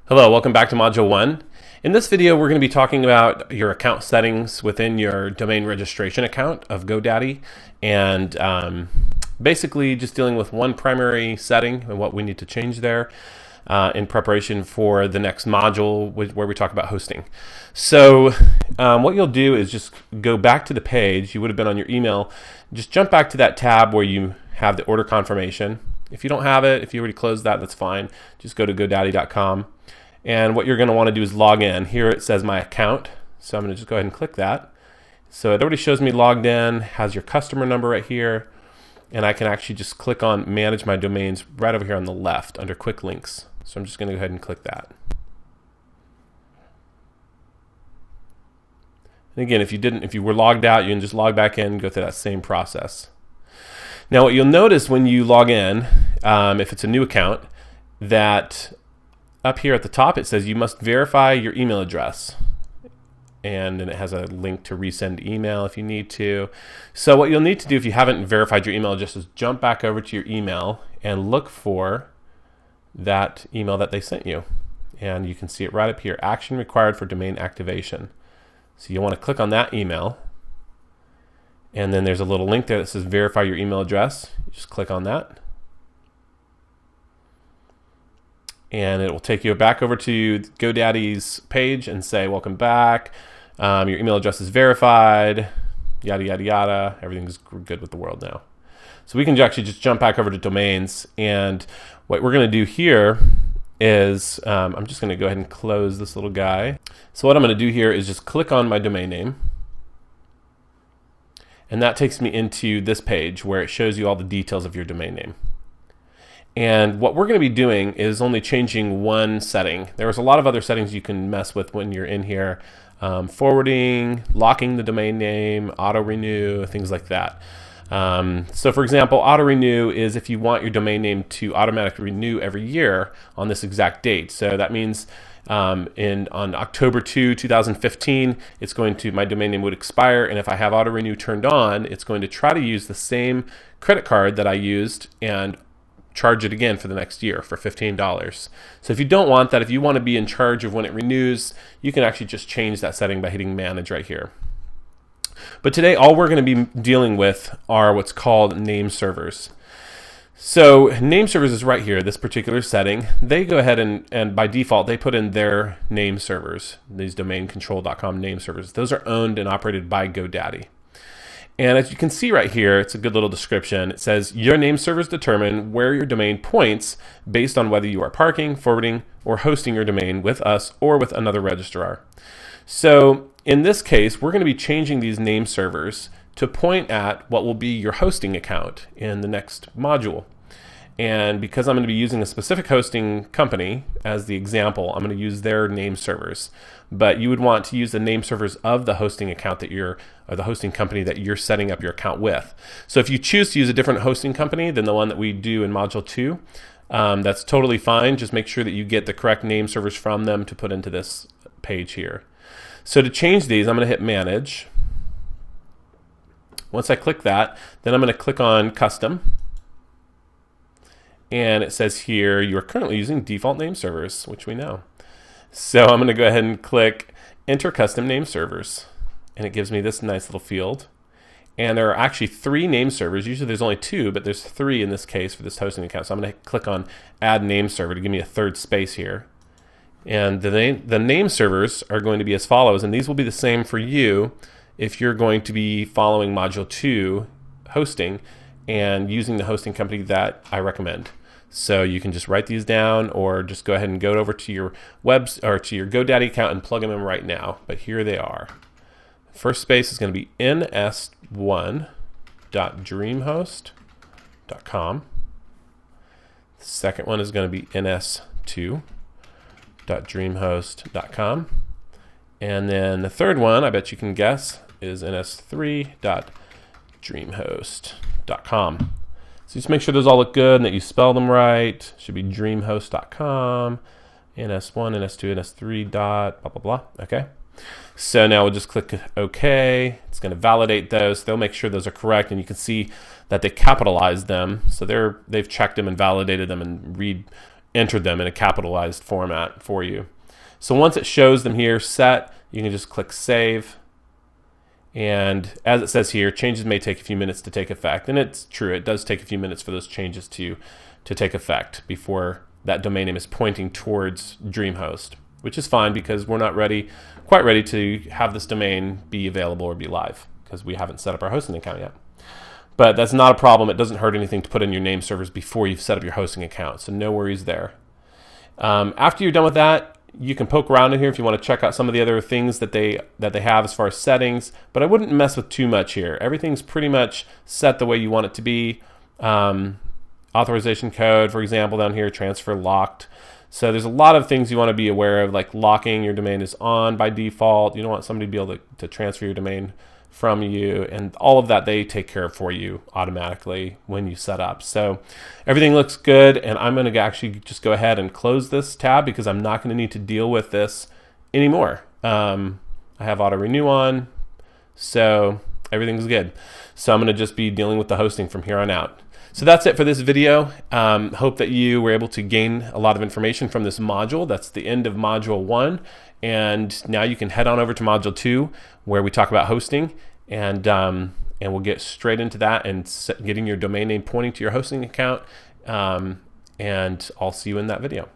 Hello, welcome back to Module 1. In this video, we're going to be talking about your account settings within your domain registration account of GoDaddy, and basically just dealing with one primary setting and what we need to change there in preparation for the next module where we talk about hosting. So what you'll do is just go back to the page. You would have been on your email. Just jump back to that tab where you have the order confirmation. If you don't have it, if you already closed that, that's fine. Just go to godaddy.com. And what you're going to want to do is log in. Here it says my account. So I'm going to just go ahead and click that. So it already shows me logged in, has your customer number right here. And I can actually just click on manage my domains right over here on the left under quick links. So I'm just going to go ahead and click that. And again, if you were logged out, you can just log back in and go through that same process. Now what you'll notice when you log in, if it's a new account, that up here at the top it says you must verify your email address, and then it has a link to resend email if you need to. So what you'll need to do if you haven't verified your email address is jump back over to your email and look for that email that they sent you, and you can see it right up here, action required for domain activation. So you want to click on that email, and then there's a little link there that says verify your email address. You just click on that, and it will take you back over to GoDaddy's page and say, welcome back. Your email address is verified, yada, yada, yada. Everything's good with the world now. So we can actually just jump back over to domains. And what we're going to do here is, I'm just going to go ahead and close this little guy. So what I'm going to do here is just click on my domain name. And that takes me into this page where it shows you all the details of your domain name. And what we're going to be doing is only changing one setting. There's a lot of other settings you can mess with when you're in here. Forwarding, locking the domain name, auto renew, things like that. So for example, auto renew is if you want your domain name to automatically renew every year on this exact date. So that means on October 2, 2015, my domain name would expire, and if I have auto renew turned on, it's going to try to use the same credit card that I used and charge it again for the next year for $15. So if you don't want that, if you want to be in charge of when it renews, you can actually just change that setting by hitting manage right here. But today all we're going to be dealing with are what's called name servers. So name servers is right here, this particular setting. They go ahead and by default they put in their name servers, these domaincontrol.com name servers. Those are owned and operated by GoDaddy. And as you can see right here, it's a good little description. It says your name servers determine where your domain points based on whether you are parking, forwarding, or hosting your domain with us or with another registrar. So in this case, we're going to be changing these name servers to point at what will be your hosting account in the next module. And because I'm going to be using a specific hosting company as the example, I'm going to use their name servers. But you would want to use the name servers of the hosting account or the hosting company that you're setting up your account with. So if you choose to use a different hosting company than the one that we do in Module 2, that's totally fine. Just make sure that you get the correct name servers from them to put into this page here. So to change these, I'm going to hit Manage. Once I click that, then I'm going to click on Custom. And it says here, you are currently using default name servers, which we know. So I'm going to go ahead and click Enter Custom Name Servers. And it gives me this nice little field. And there are actually 3 name servers. Usually there's only 2, but there's 3 in this case for this hosting account. So I'm going to click on Add Name Server to give me a third space here. And the name servers are going to be as follows. And these will be the same for you if you're going to be following Module 2 hosting and using the hosting company that I recommend. So you can just write these down or just go ahead and go over to your to your GoDaddy account and plug them in right now. But here they are. First space is going to be ns1.dreamhost.com. The second one is going to be ns2.dreamhost.com. And then the third one, I bet you can guess, is ns3.dreamhost.com. So just make sure those all look good and that you spell them right. Should be dreamhost.com, ns1, ns2, ns3 dot, blah, blah, blah. Okay. So now we'll just click OK. It's going to validate those. They'll make sure those are correct, and you can see that they capitalized them. So they've checked them and validated them and entered them in a capitalized format for you. So once it shows them here set, you can just click save. And as it says here, changes may take a few minutes to take effect. And it's true, it does take a few minutes for those changes to take effect before that domain name is pointing towards DreamHost, which is fine because we're not quite ready to have this domain be available or be live because we haven't set up our hosting account yet. But that's not a problem. It doesn't hurt anything to put in your name servers before you've set up your hosting account, so no worries there. After you're done with that, you can poke around in here if you want to check out some of the other things that they have as far as settings, but I wouldn't mess with too much here. Everything's pretty much set the way you want it to be. Authorization code, for example, down here, transfer locked. So there's a lot of things you want to be aware of, like locking your domain is on by default. You don't want somebody to be able to transfer your domain from you, and all of that they take care of for you automatically when you set up. So everything looks good, and I'm going to actually just go ahead and close this tab because I'm not going to need to deal with this anymore. I have auto renew on, so everything's good. So I'm going to just be dealing with the hosting from here on out. So that's it for this video. Hope that you were able to gain a lot of information from this module. That's the end of module 1. And now you can head on over to module 2 where we talk about hosting, and we'll get straight into that and getting your domain name pointing to your hosting account. And I'll see you in that video.